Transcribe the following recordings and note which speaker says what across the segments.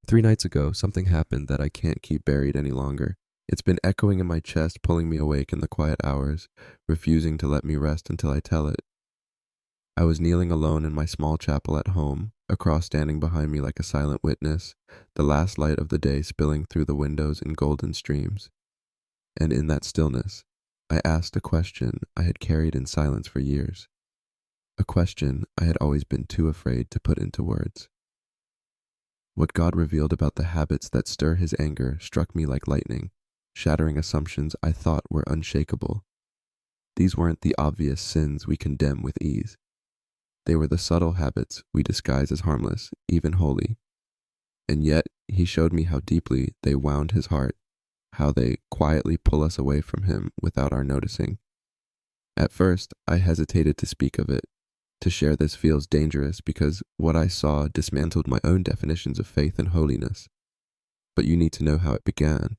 Speaker 1: 3 nights ago, something happened that I can't keep buried any longer. It's been echoing in my chest, pulling me awake in the quiet hours, refusing to let me rest until I tell it. I was kneeling alone in my small chapel at home, a cross standing behind me like a silent witness, the last light of the day spilling through the windows in golden streams. And in that stillness, I asked a question I had carried in silence for years. A question I had always been too afraid to put into words. What God revealed about the habits that stir his anger struck me like lightning, shattering assumptions I thought were unshakable. These weren't the obvious sins we condemn with ease. They were the subtle habits we disguise as harmless, even holy. And yet, he showed me how deeply they wound his heart, how they quietly pull us away from him without our noticing. At first, I hesitated to speak of it. To share this feels dangerous because what I saw dismantled my own definitions of faith and holiness. But you need to know how it began.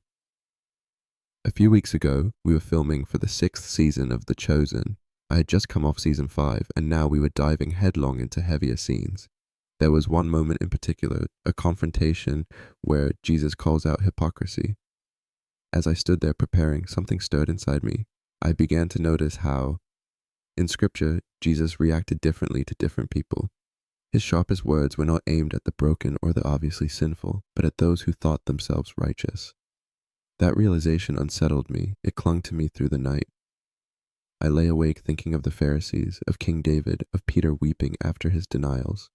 Speaker 1: A few weeks ago, we were filming for the 6th season of The Chosen. I had just come off season 5, and now we were diving headlong into heavier scenes. There was one moment in particular, a confrontation where Jesus calls out hypocrisy. As I stood there preparing, something stirred inside me. I began to notice how, in Scripture, Jesus reacted differently to different people. His sharpest words were not aimed at the broken or the obviously sinful, but at those who thought themselves righteous. That realization unsettled me. It clung to me through the night. I lay awake thinking of the Pharisees, of King David, of Peter weeping after his denials.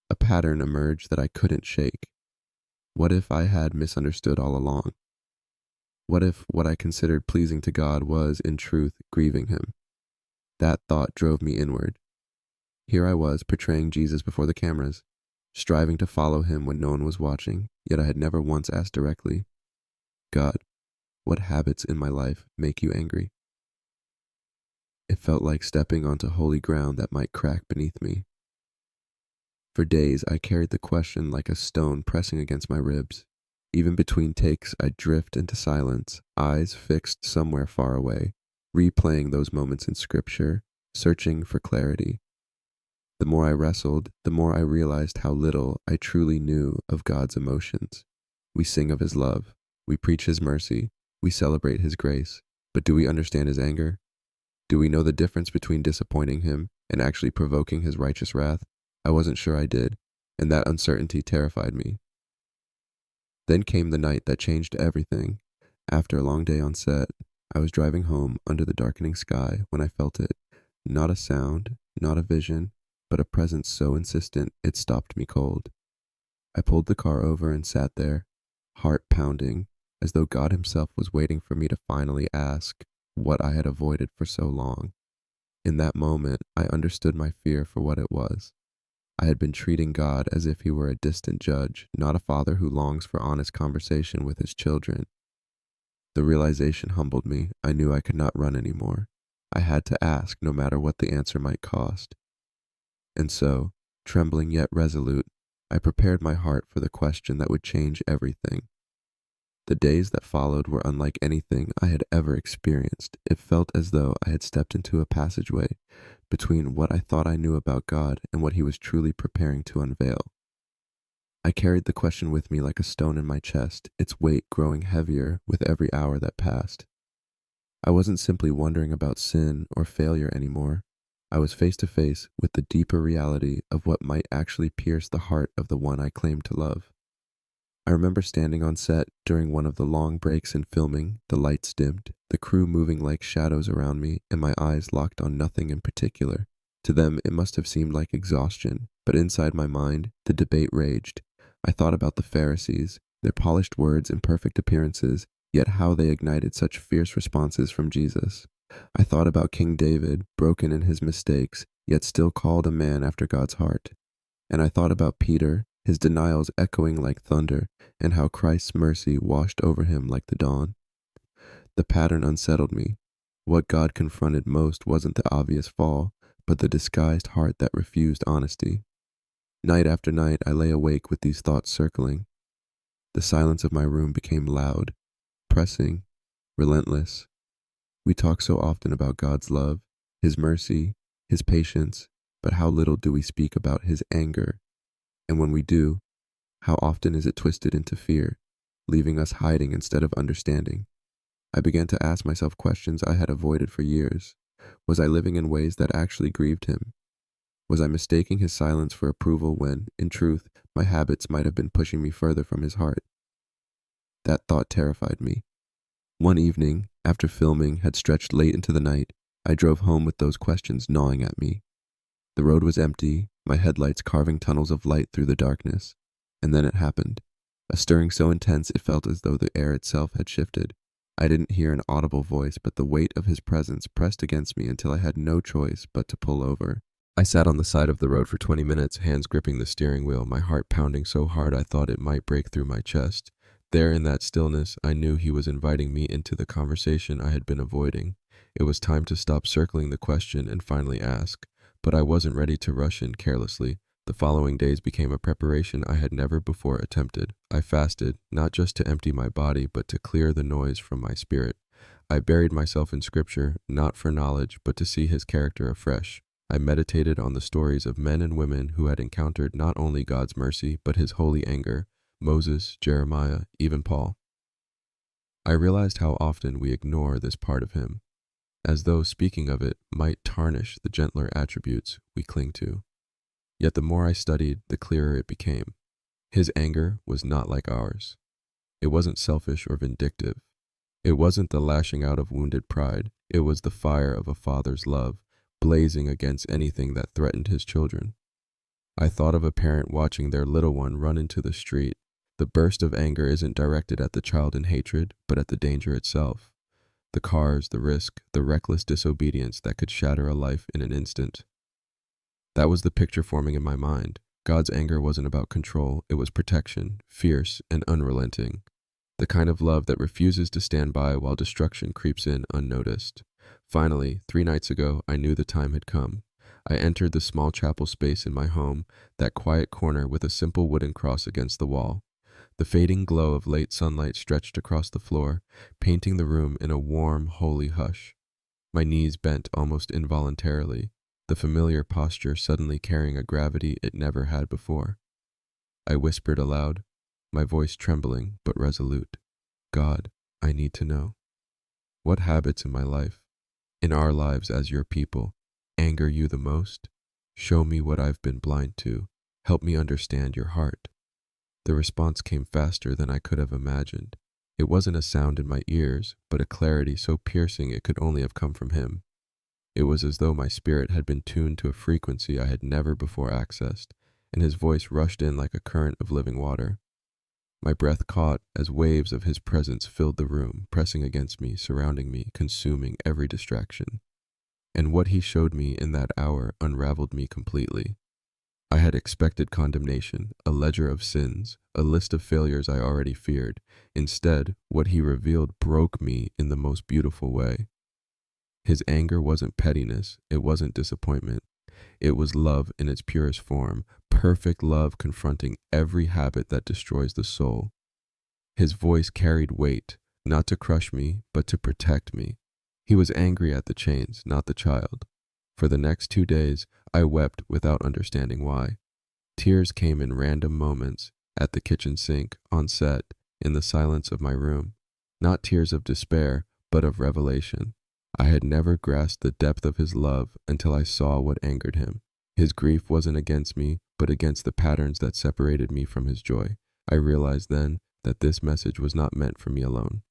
Speaker 1: A pattern emerged that I couldn't shake. What if I had misunderstood all along? What if what I considered pleasing to God was, in truth, grieving him? That thought drove me inward. Here I was, portraying Jesus before the cameras, striving to follow him when no one was watching, yet I had never once asked directly, God, what habits in my life make you angry? It felt like stepping onto holy ground that might crack beneath me. For days, I carried the question like a stone pressing against my ribs. Even between takes, I'd drift into silence, eyes fixed somewhere far away, replaying those moments in Scripture, searching for clarity. The more I wrestled, the more I realized how little I truly knew of God's emotions. We sing of his love, we preach his mercy, we celebrate his grace, but do we understand his anger? Do we know the difference between disappointing him and actually provoking his righteous wrath? I wasn't sure I did, and that uncertainty terrified me. Then came the night that changed everything. After a long day on set, I was driving home under the darkening sky when I felt it. Not a sound, not a vision, but a presence so insistent it stopped me cold. I pulled the car over and sat there, heart pounding, as though God himself was waiting for me to finally ask what I had avoided for so long. In that moment, I understood my fear for what it was. I had been treating God as if he were a distant judge, not a father who longs for honest conversation with his children. The realization humbled me. I knew I could not run anymore. I had to ask, no matter what the answer might cost. And so, trembling yet resolute, I prepared my heart for the question that would change everything. The days that followed were unlike anything I had ever experienced. It felt as though I had stepped into a passageway between what I thought I knew about God and what he was truly preparing to unveil. I carried the question with me like a stone in my chest, its weight growing heavier with every hour that passed. I wasn't simply wondering about sin or failure anymore. I was face to face with the deeper reality of what might actually pierce the heart of the one I claimed to love. I remember standing on set during one of the long breaks in filming, the lights dimmed, the crew moving like shadows around me, and my eyes locked on nothing in particular. To them, it must have seemed like exhaustion, but inside my mind, the debate raged. I thought about the Pharisees, their polished words and perfect appearances, yet how they ignited such fierce responses from Jesus. I thought about King David, broken in his mistakes, yet still called a man after God's heart. And I thought about Peter, his denials echoing like thunder, and how Christ's mercy washed over him like the dawn. The pattern unsettled me. What God confronted most wasn't the obvious fall, but the disguised heart that refused honesty. Night after night, I lay awake with these thoughts circling. The silence of my room became loud, pressing, relentless. We talk so often about God's love, his mercy, his patience, but how little do we speak about his anger? And when we do, How often is it twisted into fear, leaving us hiding instead of understanding? I began to ask myself questions I had avoided for years. Was I living in ways that actually grieved him? Was I mistaking his silence for approval when, in truth, my habits might have been pushing me further from his heart? That thought terrified me. One evening, after filming had stretched late into the night, I drove home with those questions gnawing at me. The road was empty, my headlights carving tunnels of light through the darkness. And then it happened. A stirring so intense it felt as though the air itself had shifted. I didn't hear an audible voice, but the weight of his presence pressed against me until I had no choice but to pull over. I sat on the side of the road for 20 minutes, hands gripping the steering wheel, my heart pounding so hard I thought it might break through my chest. There in that stillness, I knew he was inviting me into the conversation I had been avoiding. It was time to stop circling the question and finally ask. But I wasn't ready to rush in carelessly. The following days became a preparation I had never before attempted. I fasted, not just to empty my body, but to clear the noise from my spirit. I buried myself in scripture, not for knowledge, but to see his character afresh. I meditated on the stories of men and women who had encountered not only God's mercy, but his holy anger: Moses, Jeremiah, even Paul. I realized how often we ignore this part of him, as though speaking of it might tarnish the gentler attributes we cling to. Yet the more I studied, the clearer it became. His anger was not like ours. It wasn't selfish or vindictive. It wasn't the lashing out of wounded pride. It was the fire of a father's love, blazing against anything that threatened his children. I thought of a parent watching their little one run into the street. The burst of anger isn't directed at the child in hatred, but at the danger itself. The cars, the risk, the reckless disobedience that could shatter a life in an instant. That was the picture forming in my mind. God's anger wasn't about control, it was protection, fierce and unrelenting. The kind of love that refuses to stand by while destruction creeps in unnoticed. Finally, 3 nights ago, I knew the time had come. I entered the small chapel space in my home, that quiet corner with a simple wooden cross against the wall. The fading glow of late sunlight stretched across the floor, painting the room in a warm, holy hush. My knees bent almost involuntarily, the familiar posture suddenly carrying a gravity it never had before. I whispered aloud, my voice trembling but resolute, God, I need to know. What habits in my life, in our lives as your people, anger you the most? Show me what I've been blind to. Help me understand your heart. The response came faster than I could have imagined. It wasn't a sound in my ears, but a clarity so piercing it could only have come from him. It was as though my spirit had been tuned to a frequency I had never before accessed, and his voice rushed in like a current of living water. My breath caught as waves of his presence filled the room, pressing against me, surrounding me, consuming every distraction. And what he showed me in that hour unraveled me completely. I had expected condemnation, a ledger of sins, a list of failures I already feared. Instead, what he revealed broke me in the most beautiful way. His anger wasn't pettiness, it wasn't disappointment. It was love in its purest form, perfect love confronting every habit that destroys the soul. His voice carried weight, not to crush me, but to protect me. He was angry at the chains, not the child. For the next 2 days, I wept without understanding why. Tears came in random moments, at the kitchen sink, on set, in the silence of my room. Not tears of despair, but of revelation. I had never grasped the depth of his love until I saw what angered him. His grief wasn't against me, but against the patterns that separated me from his joy. I realized then that this message was not meant for me alone.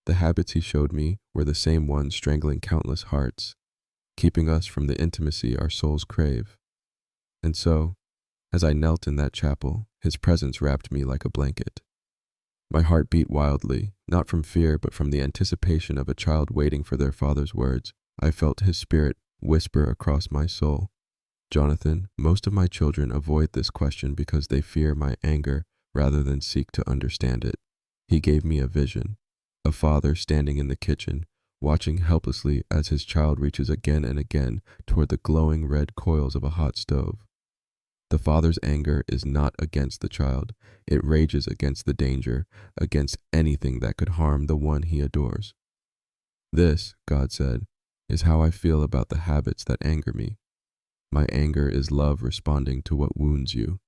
Speaker 1: The habits he showed me were the same ones strangling countless hearts, keeping us from the intimacy our souls crave. And so, as I knelt in that chapel, his presence wrapped me like a blanket. My heart beat wildly, not from fear, but from the anticipation of a child waiting for their father's words. I felt his spirit whisper across my soul, Jonathan, most of my children avoid this question because they fear my anger rather than seek to understand it. He gave me a vision, a father standing in the kitchen, watching helplessly as his child reaches again and again toward the glowing red coils of a hot stove. The father's anger is not against the child. It rages against the danger, against anything that could harm the one he adores. This, God said, is how I feel about the habits that anger me. My anger is love responding to what wounds you.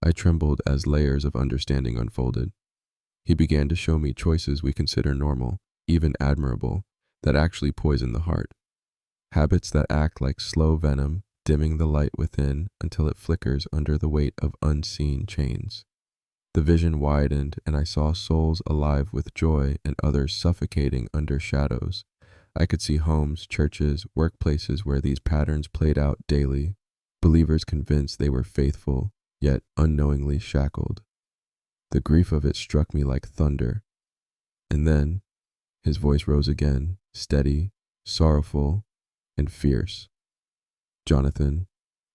Speaker 1: I trembled as layers of understanding unfolded. He began to show me choices we consider normal, even admirable, that actually poison the heart. Habits that act like slow venom, dimming the light within until it flickers under the weight of unseen chains. The vision widened, and I saw souls alive with joy and others suffocating under shadows. I could see homes, churches, workplaces where these patterns played out daily, believers convinced they were faithful, yet unknowingly shackled. The grief of it struck me like thunder. And then his voice rose again, steady, sorrowful, and fierce. Jonathan,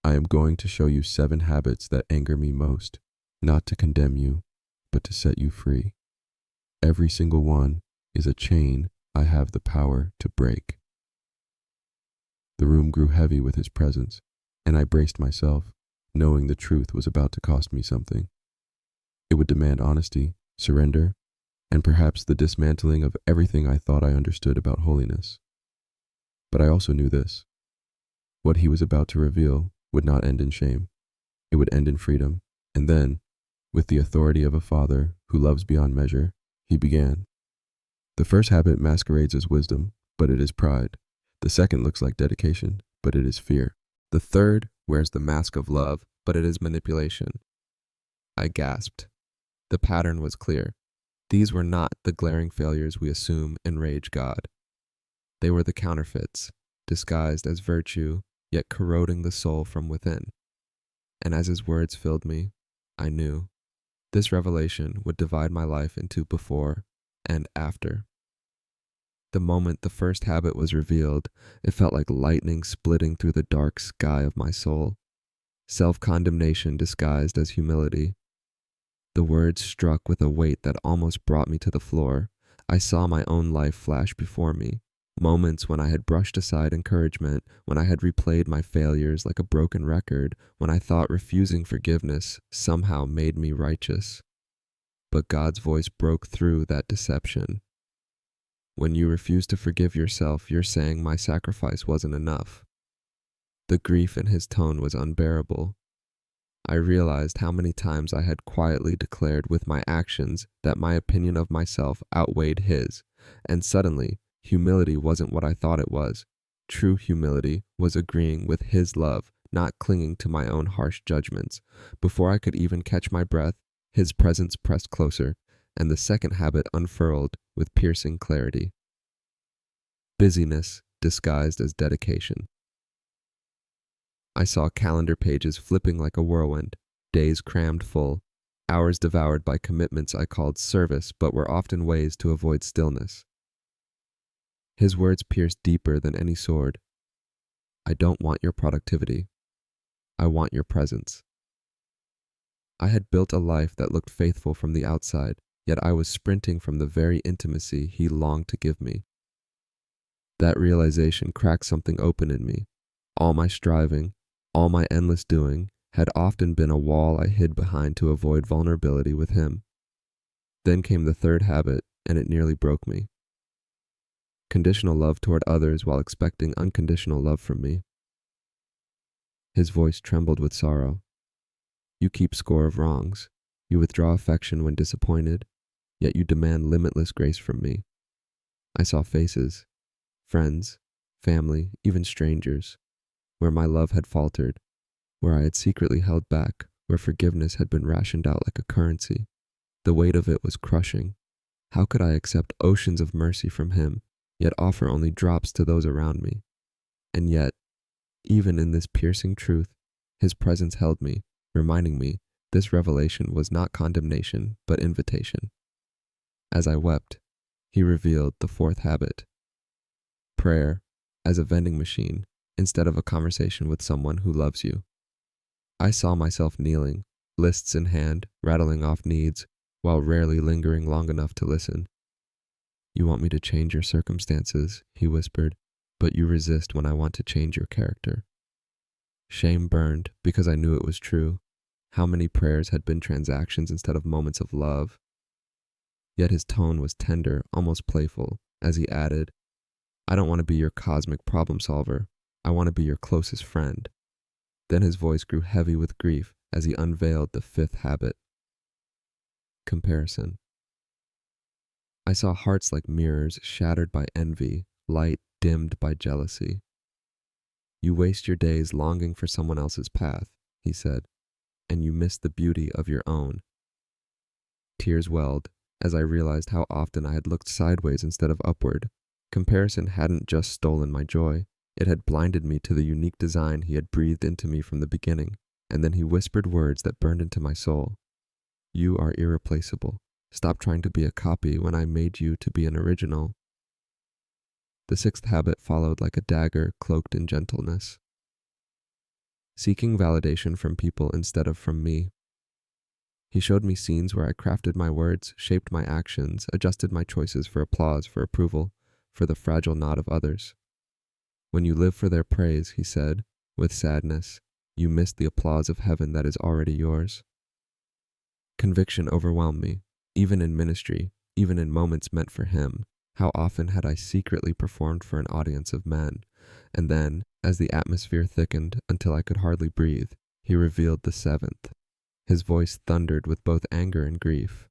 Speaker 1: I am going to show you 7 habits that anger me most, not to condemn you, but to set you free. Every single one is a chain I have the power to break. The room grew heavy with his presence, and I braced myself, knowing the truth was about to cost me something. It would demand honesty, surrender, and perhaps the dismantling of everything I thought I understood about holiness. But I also knew this. What he was about to reveal would not end in shame. It would end in freedom. And then, with the authority of a father who loves beyond measure, he began. The first habit masquerades as wisdom, but it is pride. The second looks like dedication, but it is fear. The third wears the mask of love, but it is manipulation. I gasped. The pattern was clear. These were not the glaring failures we assume enrage God. They were the counterfeits, disguised as virtue, yet corroding the soul from within. And as his words filled me, I knew this revelation would divide my life into before and after. The moment the first habit was revealed, it felt like lightning splitting through the dark sky of my soul. Self-condemnation disguised as humility. The words struck with a weight that almost brought me to the floor. I saw my own life flash before me. Moments when I had brushed aside encouragement, when I had replayed my failures like a broken record, when I thought refusing forgiveness somehow made me righteous. But God's voice broke through that deception. When you refuse to forgive yourself, you're saying my sacrifice wasn't enough. The grief in his tone was unbearable. I realized how many times I had quietly declared with my actions that my opinion of myself outweighed his, and suddenly, humility wasn't what I thought it was. True humility was agreeing with his love, not clinging to my own harsh judgments. Before I could even catch my breath, his presence pressed closer, and the second habit unfurled with piercing clarity. Busyness disguised as dedication. I saw calendar pages flipping like a whirlwind, days crammed full, hours devoured by commitments I called service but were often ways to avoid stillness. His words pierced deeper than any sword. I don't want your productivity. I want your presence. I had built a life that looked faithful from the outside, yet I was sprinting from the very intimacy he longed to give me. That realization cracked something open in me. All my striving, all my endless doing, had often been a wall I hid behind to avoid vulnerability with him. Then came the third habit, and it nearly broke me. Conditional love toward others while expecting unconditional love from me. His voice trembled with sorrow. You keep score of wrongs. You withdraw affection when disappointed, yet you demand limitless grace from me. I saw faces, friends, family, even strangers, where my love had faltered, where I had secretly held back, where forgiveness had been rationed out like a currency. The weight of it was crushing. How could I accept oceans of mercy from him, yet offer only drops to those around me? And yet, even in this piercing truth, his presence held me, reminding me this revelation was not condemnation, but invitation. As I wept, he revealed the fourth habit: prayer as a vending machine instead of a conversation with someone who loves you. I saw myself kneeling, lists in hand, rattling off needs, while rarely lingering long enough to listen. You want me to change your circumstances, he whispered, but you resist when I want to change your character. Shame burned because I knew it was true. How many prayers had been transactions instead of moments of love? Yet his tone was tender, almost playful, as he added, I don't want to be your cosmic problem solver. I want to be your closest friend. Then his voice grew heavy with grief, as he unveiled the fifth habit: comparison. I saw hearts like mirrors shattered by envy, light dimmed by jealousy. You waste your days longing for someone else's path, he said, and you miss the beauty of your own. Tears welled as I realized how often I had looked sideways instead of upward. Comparison hadn't just stolen my joy, it had blinded me to the unique design he had breathed into me from the beginning, and then he whispered words that burned into my soul. You are irreplaceable. Stop trying to be a copy when I made you to be an original. The sixth habit followed like a dagger cloaked in gentleness. Seeking validation from people instead of from me. He showed me scenes where I crafted my words, shaped my actions, adjusted my choices for applause, for approval, for the fragile nod of others. When you live for their praise, he said, with sadness, you miss the applause of heaven that is already yours. Conviction overwhelmed me, even in ministry, even in moments meant for him. How often had I secretly performed for an audience of men? And then, as the atmosphere thickened until I could hardly breathe, he revealed the seventh. His voice thundered with both anger and grief,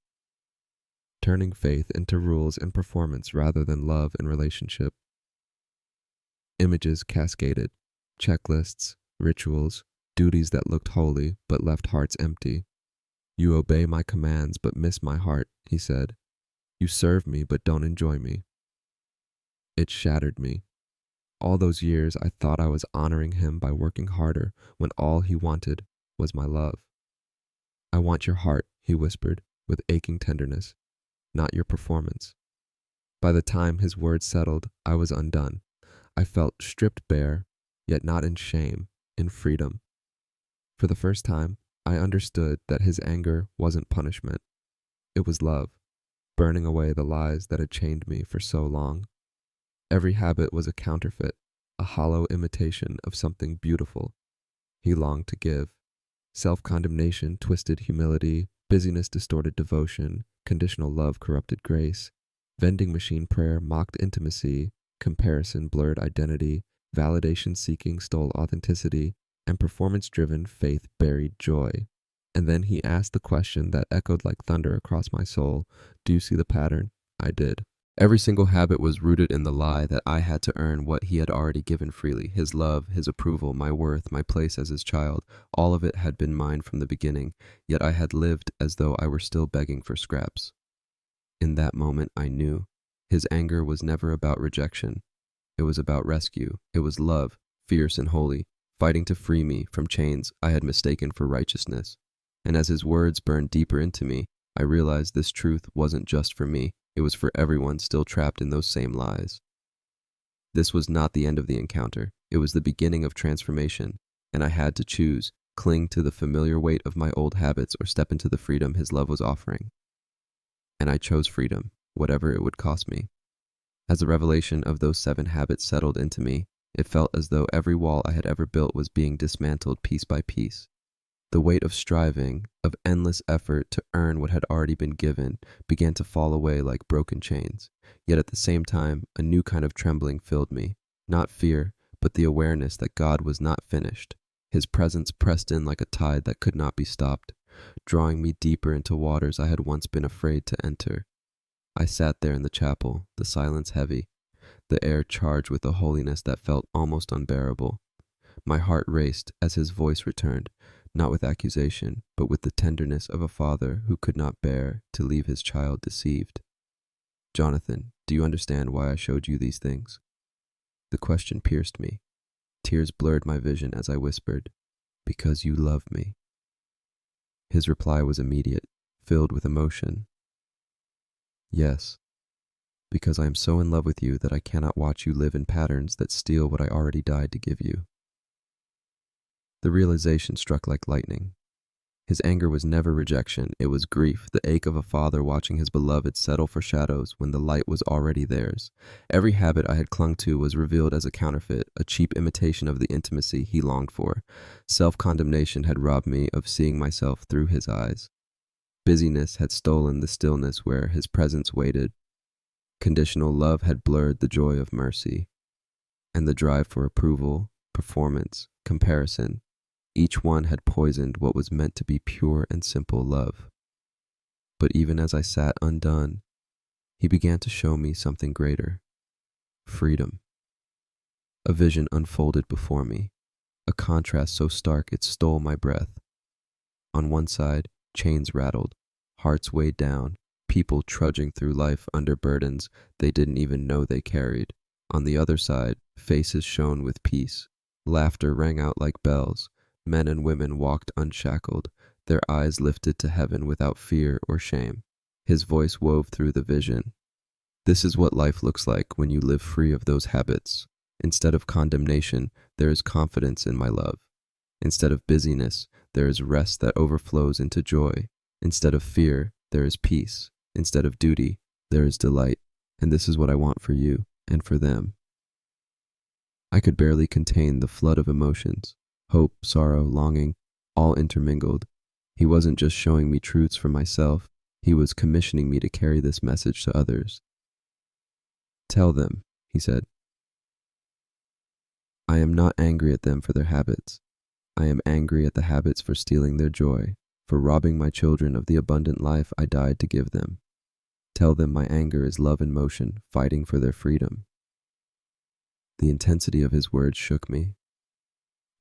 Speaker 1: turning faith into rules and performance rather than love and relationship. Images cascaded, checklists, rituals, duties that looked holy but left hearts empty. You obey my commands but miss my heart, he said. You serve me but don't enjoy me. It shattered me. All those years I thought I was honoring him by working harder when all he wanted was my love. I want your heart, he whispered with aching tenderness, not your performance. By the time his words settled, I was undone. I felt stripped bare, yet not in shame, in freedom. For the first time, I understood that his anger wasn't punishment. It was love, burning away the lies that had chained me for so long. Every habit was a counterfeit, a hollow imitation of something beautiful he longed to give. Self-condemnation twisted humility, busyness distorted devotion, conditional love corrupted grace, vending machine prayer mocked intimacy, comparison blurred identity, validation seeking stole authenticity, and performance-driven faith buried joy. And then he asked the question that echoed like thunder across my soul, do you see the pattern? I did. Every single habit was rooted in the lie that I had to earn what he had already given freely. His love, his approval, my worth, my place as his child, all of it had been mine from the beginning, yet I had lived as though I were still begging for scraps. In that moment, I knew. His anger was never about rejection. It was about rescue. It was love, fierce and holy, fighting to free me from chains I had mistaken for righteousness. And as his words burned deeper into me, I realized this truth wasn't just for me. It was for everyone still trapped in those same lies. This was not the end of the encounter. It was the beginning of transformation, and I had to choose, cling to the familiar weight of my old habits or step into the freedom his love was offering. And I chose freedom, whatever it would cost me. As the revelation of those 7 habits settled into me, it felt as though every wall I had ever built was being dismantled piece by piece. The weight of striving, of endless effort to earn what had already been given, began to fall away like broken chains. Yet at the same time, a new kind of trembling filled me. Not fear, but the awareness that God was not finished. His presence pressed in like a tide that could not be stopped, drawing me deeper into waters I had once been afraid to enter. I sat there in the chapel, the silence heavy, the air charged with a holiness that felt almost unbearable. My heart raced as his voice returned, not with accusation, but with the tenderness of a father who could not bear to leave his child deceived. Jonathan, do you understand why I showed you these things? The question pierced me. Tears blurred my vision as I whispered, because you love me. His reply was immediate, filled with emotion. Yes, because I am so in love with you that I cannot watch you live in patterns that steal what I already died to give you. The realization struck like lightning. His anger was never rejection, it was grief, the ache of a father watching his beloved settle for shadows when the light was already theirs. Every habit I had clung to was revealed as a counterfeit, a cheap imitation of the intimacy he longed for. Self-condemnation had robbed me of seeing myself through his eyes. Busyness had stolen the stillness where his presence waited. Conditional love had blurred the joy of mercy. And the drive for approval, performance, comparison Each one had poisoned what was meant to be pure and simple love. But even as I sat undone, he began to show me something greater: freedom. A vision unfolded before me, a contrast so stark it stole my breath. On one side, chains rattled, hearts weighed down, people trudging through life under burdens they didn't even know they carried. On the other side, faces shone with peace. Laughter rang out like bells. Men and women walked unshackled, their eyes lifted to heaven without fear or shame. His voice wove through the vision. This is what life looks like when you live free of those habits. Instead of condemnation, there is confidence in my love. Instead of busyness, there is rest that overflows into joy. Instead of fear, there is peace. Instead of duty, there is delight. And this is what I want for you and for them. I could barely contain the flood of emotions: hope, sorrow, longing, all intermingled. He wasn't just showing me truths for myself, he was commissioning me to carry this message to others. Tell them, he said. I am not angry at them for their habits. I am angry at the habits for stealing their joy, for robbing my children of the abundant life I died to give them. Tell them my anger is love in motion, fighting for their freedom. The intensity of his words shook me.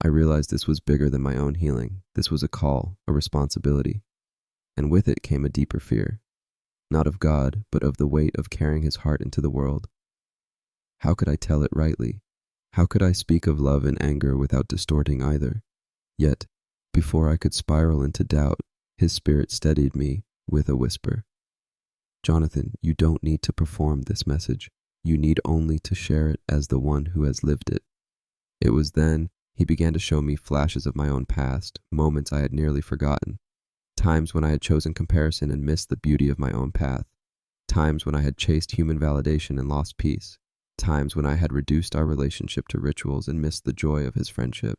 Speaker 1: I realized this was bigger than my own healing. This was a call, a responsibility. And with it came a deeper fear, not of God, but of the weight of carrying his heart into the world. How could I tell it rightly? How could I speak of love and anger without distorting either? Yet, before I could spiral into doubt, his spirit steadied me with a whisper. Jonathan, you don't need to perform this message. You need only to share it as the one who has lived it. It was then he began to show me flashes of my own past, moments I had nearly forgotten. Times when I had chosen comparison and missed the beauty of my own path. Times when I had chased human validation and lost peace. Times when I had reduced our relationship to rituals and missed the joy of his friendship.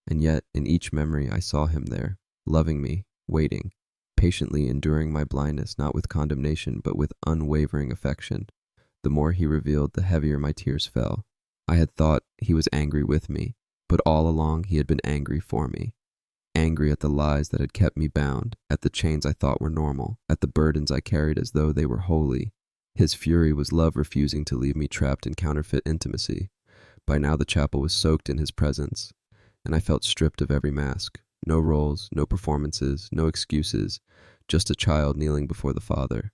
Speaker 1: And yet, in each memory I saw him there, loving me, waiting, patiently enduring my blindness not with condemnation but with unwavering affection. The more he revealed, the heavier my tears fell. I had thought he was angry with me, but all along he had been angry for me. Angry at the lies that had kept me bound, at the chains I thought were normal, at the burdens I carried as though they were holy. His fury was love refusing to leave me trapped in counterfeit intimacy. By now the chapel was soaked in his presence, and I felt stripped of every mask. No roles, no performances, no excuses, just a child kneeling before the Father.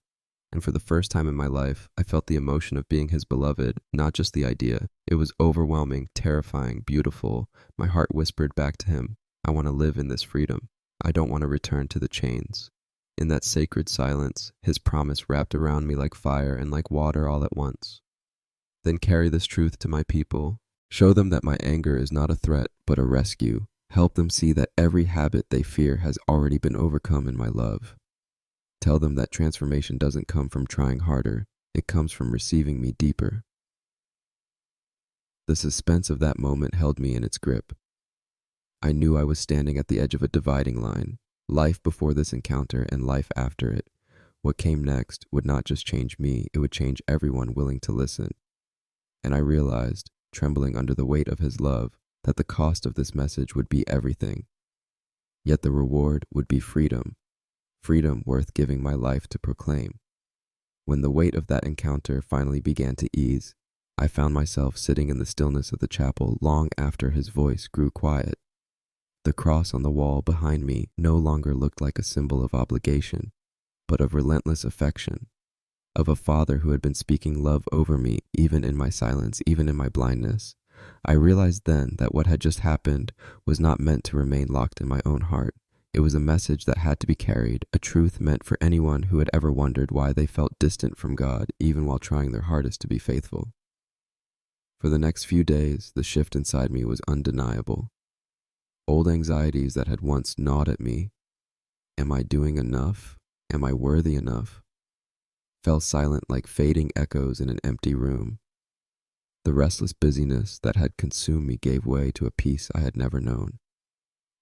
Speaker 1: And for the first time in my life, I felt the emotion of being his beloved, not just the idea. It was overwhelming, terrifying, beautiful. My heart whispered back to him, I want to live in this freedom. I don't want to return to the chains. In that sacred silence, his promise wrapped around me like fire and like water all at once. Then carry this truth to my people. Show them that my anger is not a threat, but a rescue. Help them see that every habit they fear has already been overcome in my love. Tell them that transformation doesn't come from trying harder. It comes from receiving me deeper. The suspense of that moment held me in its grip. I knew I was standing at the edge of a dividing line, life before this encounter and life after it. What came next would not just change me, it would change everyone willing to listen. And I realized, trembling under the weight of his love, that the cost of this message would be everything. Yet the reward would be freedom, freedom worth giving my life to proclaim. When the weight of that encounter finally began to ease, I found myself sitting in the stillness of the chapel long after his voice grew quiet. The cross on the wall behind me no longer looked like a symbol of obligation, but of relentless affection, of a father who had been speaking love over me even in my silence, even in my blindness. I realized then that what had just happened was not meant to remain locked in my own heart. It was a message that had to be carried, a truth meant for anyone who had ever wondered why they felt distant from God even while trying their hardest to be faithful. For the next few days, the shift inside me was undeniable. Old anxieties that had once gnawed at me, am I doing enough? Am I worthy enough? Fell silent like fading echoes in an empty room. The restless busyness that had consumed me gave way to a peace I had never known.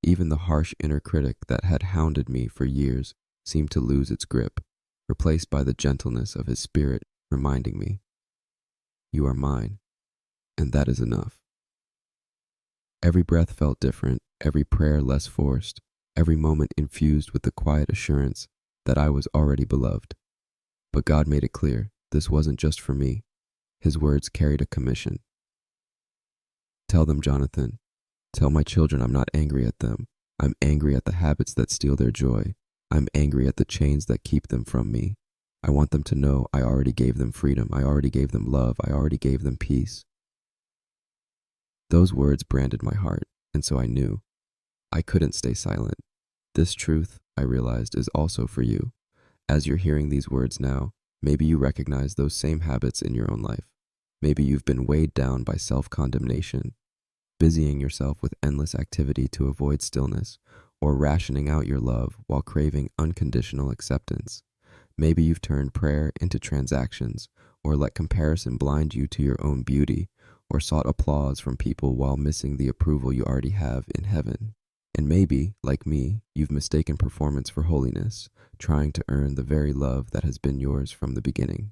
Speaker 1: Even the harsh inner critic that had hounded me for years seemed to lose its grip, replaced by the gentleness of his spirit reminding me, you are mine, and that is enough. Every breath felt different, every prayer less forced, every moment infused with the quiet assurance that I was already beloved. But God made it clear this wasn't just for me. His words carried a commission. Tell them, Jonathan. Tell my children I'm not angry at them. I'm angry at the habits that steal their joy. I'm angry at the chains that keep them from me. I want them to know I already gave them freedom. I already gave them love. I already gave them peace. Those words branded my heart, and so I knew I couldn't stay silent. This truth, I realized, is also for you. As you're hearing these words now, maybe you recognize those same habits in your own life. Maybe you've been weighed down by self-condemnation, busying yourself with endless activity to avoid stillness, or rationing out your love while craving unconditional acceptance. Maybe you've turned prayer into transactions, or let comparison blind you to your own beauty, or sought applause from people while missing the approval you already have in heaven. And maybe, like me, you've mistaken performance for holiness, trying to earn the very love that has been yours from the beginning.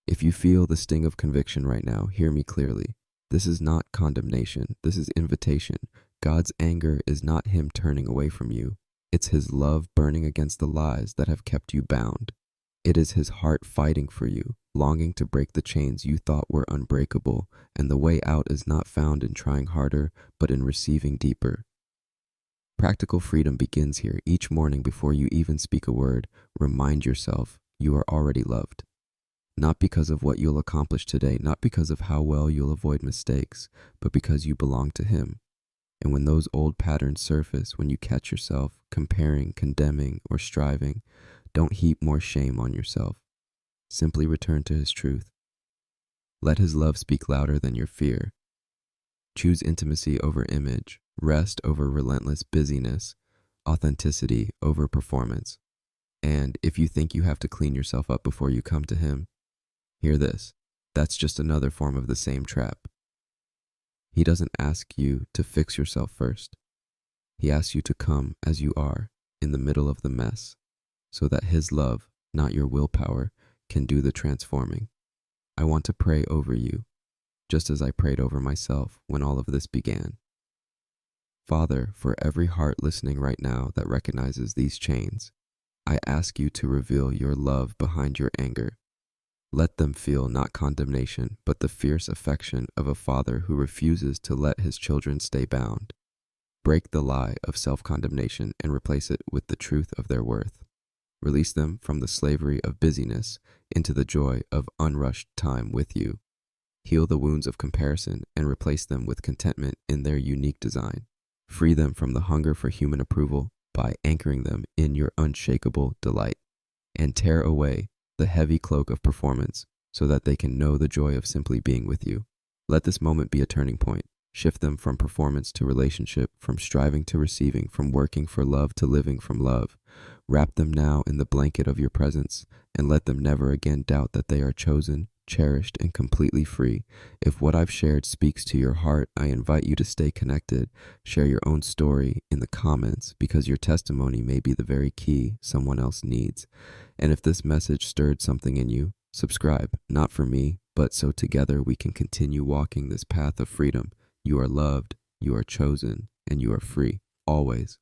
Speaker 1: If you feel the sting of conviction right now, hear me clearly. This is not condemnation. This is invitation. God's anger is not him turning away from you. It's his love burning against the lies that have kept you bound. It is his heart fighting for you, longing to break the chains you thought were unbreakable, and the way out is not found in trying harder, but in receiving deeper. Practical freedom begins here. Each morning before you even speak a word, remind yourself you are already loved. Not because of what you'll accomplish today, not because of how well you'll avoid mistakes, but because you belong to him. And when those old patterns surface, when you catch yourself comparing, condemning, or striving, don't heap more shame on yourself. Simply return to his truth. Let his love speak louder than your fear. Choose intimacy over image, rest over relentless busyness, authenticity over performance. And if you think you have to clean yourself up before you come to him, hear this. That's just another form of the same trap. He doesn't ask you to fix yourself first. He asks you to come as you are, in the middle of the mess, so that his love, not your willpower, can do the transforming. I want to pray over you, just as I prayed over myself when all of this began. Father, for every heart listening right now that recognizes these chains, I ask you to reveal your love behind your anger. Let them feel not condemnation, but the fierce affection of a father who refuses to let his children stay bound. Break the lie of self-condemnation and replace it with the truth of their worth. Release them from the slavery of busyness into the joy of unrushed time with you. Heal the wounds of comparison and replace them with contentment in their unique design. Free them from the hunger for human approval by anchoring them in your unshakable delight. And tear away the heavy cloak of performance so that they can know the joy of simply being with you. Let this moment be a turning point. Shift them from performance to relationship, from striving to receiving, from working for love to living from love. Wrap them now in the blanket of your presence and let them never again doubt that they are chosen, cherished, and completely free. If what I've shared speaks to your heart, I invite you to stay connected. Share your own story in the comments because your testimony may be the very key someone else needs. And if this message stirred something in you, subscribe, not for me, but so together we can continue walking this path of freedom. You are loved, you are chosen, and you are free, always.